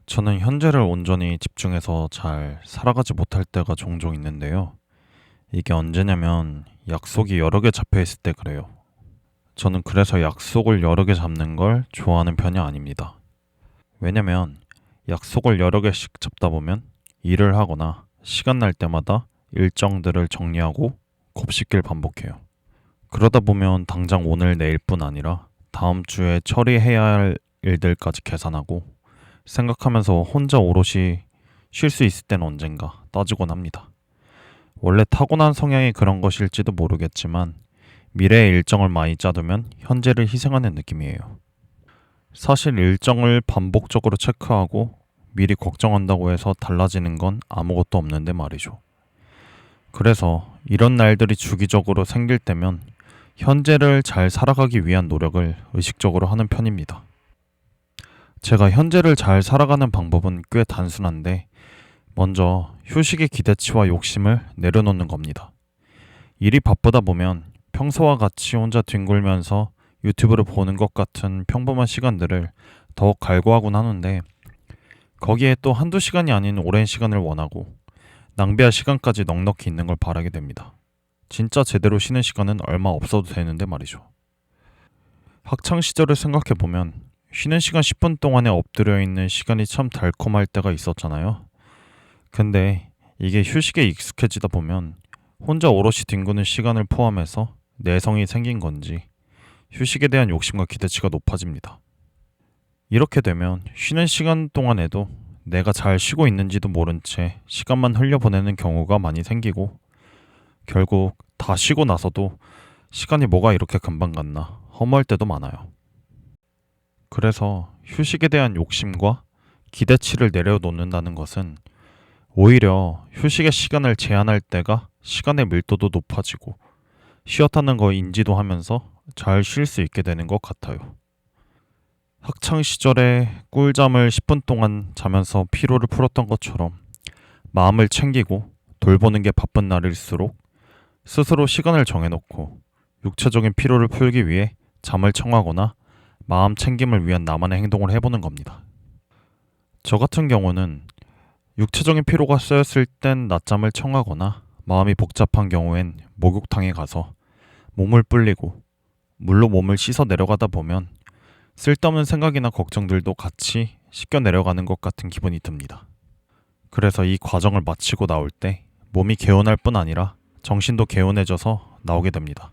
저는 현재를 온전히 집중해서 잘 살아가지 못할 때가 종종 있는데요. 이게 언제냐면 약속이 여러 개 잡혀 있을 때 그래요. 저는 그래서 약속을 여러 개 잡는 걸 좋아하는 편이 아닙니다. 왜냐면 약속을 여러 개씩 잡다 보면 일을 하거나 시간 날 때마다 일정들을 정리하고 곱씹기를 반복해요. 그러다 보면 당장 오늘 내일뿐 아니라 다음 주에 처리해야 할 일들까지 계산하고 생각하면서 혼자 오롯이 쉴 수 있을 때는 언젠가 따지곤 합니다. 원래 타고난 성향이 그런 것일지도 모르겠지만 미래의 일정을 많이 짜두면 현재를 희생하는 느낌이에요. 사실 일정을 반복적으로 체크하고 미리 걱정한다고 해서 달라지는 건 아무것도 없는데 말이죠. 그래서 이런 날들이 주기적으로 생길 때면 현재를 잘 살아가기 위한 노력을 의식적으로 하는 편입니다. 제가 현재를 잘 살아가는 방법은 꽤 단순한데 먼저 휴식의 기대치와 욕심을 내려놓는 겁니다. 일이 바쁘다 보면 평소와 같이 혼자 뒹굴면서 유튜브를 보는 것 같은 평범한 시간들을 더욱 갈구하곤 하는데 거기에 또 한두 시간이 아닌 오랜 시간을 원하고 낭비할 시간까지 넉넉히 있는 걸 바라게 됩니다. 진짜 제대로 쉬는 시간은 얼마 없어도 되는데 말이죠. 학창 시절을 생각해보면 쉬는 시간 10분 동안에 엎드려 있는 시간이 참 달콤할 때가 있었잖아요. 근데 이게 휴식에 익숙해지다 보면 혼자 오롯이 뒹구는 시간을 포함해서 내성이 생긴 건지 휴식에 대한 욕심과 기대치가 높아집니다. 이렇게 되면 쉬는 시간 동안에도 내가 잘 쉬고 있는지도 모른 채 시간만 흘려보내는 경우가 많이 생기고 결국 다 쉬고 나서도 시간이 뭐가 이렇게 금방 갔나 허무할 때도 많아요. 그래서 휴식에 대한 욕심과 기대치를 내려놓는다는 것은 오히려 휴식의 시간을 제한할 때가 시간의 밀도도 높아지고 쉬었다는 거 인지도 하면서 잘 쉴 수 있게 되는 것 같아요. 학창 시절에 꿀잠을 10분 동안 자면서 피로를 풀었던 것처럼 마음을 챙기고 돌보는 게 바쁜 날일수록 스스로 시간을 정해놓고 육체적인 피로를 풀기 위해 잠을 청하거나 마음 챙김을 위한 나만의 행동을 해보는 겁니다. 저 같은 경우는 육체적인 피로가 쌓였을 땐 낮잠을 청하거나 마음이 복잡한 경우엔 목욕탕에 가서 몸을 불리고 물로 몸을 씻어 내려가다 보면 쓸데없는 생각이나 걱정들도 같이 씻겨 내려가는 것 같은 기분이 듭니다. 그래서 이 과정을 마치고 나올 때 몸이 개운할 뿐 아니라 정신도 개운해져서 나오게 됩니다.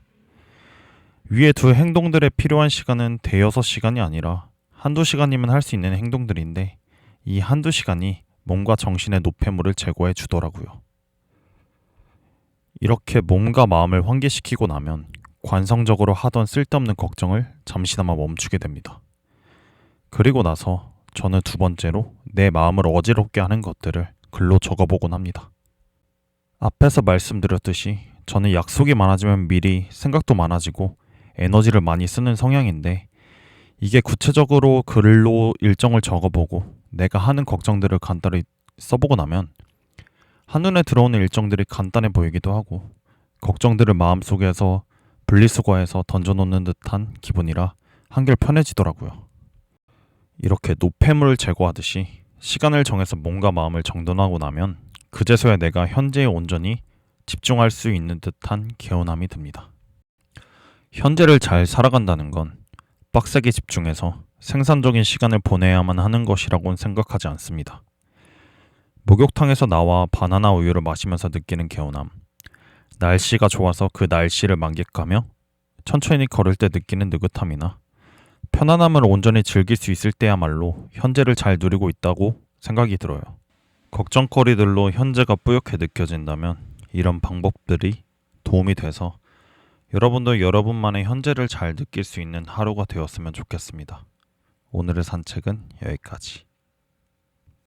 위의 두 행동들에 필요한 시간은 대여섯 시간이 아니라 한두 시간이면 할 수 있는 행동들인데 이 한두 시간이 몸과 정신의 노폐물을 제거해 주더라고요. 이렇게 몸과 마음을 환기시키고 나면 관성적으로 하던 쓸데없는 걱정을 잠시나마 멈추게 됩니다. 그리고 나서 저는 두 번째로 내 마음을 어지럽게 하는 것들을 글로 적어보곤 합니다. 앞에서 말씀드렸듯이 저는 약속이 많아지면 미리 생각도 많아지고 에너지를 많이 쓰는 성향인데 이게 구체적으로 글로 일정을 적어보고 내가 하는 걱정들을 간단히 써보고 나면 한눈에 들어오는 일정들이 간단해 보이기도 하고 걱정들을 마음속에서 분리수거해서 던져놓는 듯한 기분이라 한결 편해지더라고요. 이렇게 노폐물을 제거하듯이 시간을 정해서 몸과 마음을 정돈하고 나면 그제서야 내가 현재에 온전히 집중할 수 있는 듯한 개운함이 듭니다. 현재를 잘 살아간다는 건 빡세게 집중해서 생산적인 시간을 보내야만 하는 것이라고는 생각하지 않습니다. 목욕탕에서 나와 바나나 우유를 마시면서 느끼는 개운함, 날씨가 좋아서 그 날씨를 만끽하며 천천히 걸을 때 느끼는 느긋함이나 편안함을 온전히 즐길 수 있을 때야말로 현재를 잘 누리고 있다고 생각이 들어요. 걱정거리들로 현재가 뿌옇게 느껴진다면 이런 방법들이 도움이 돼서 여러분도 여러분만의 현재를 잘 느낄 수 있는 하루가 되었으면 좋겠습니다. 오늘의 산책은 여기까지.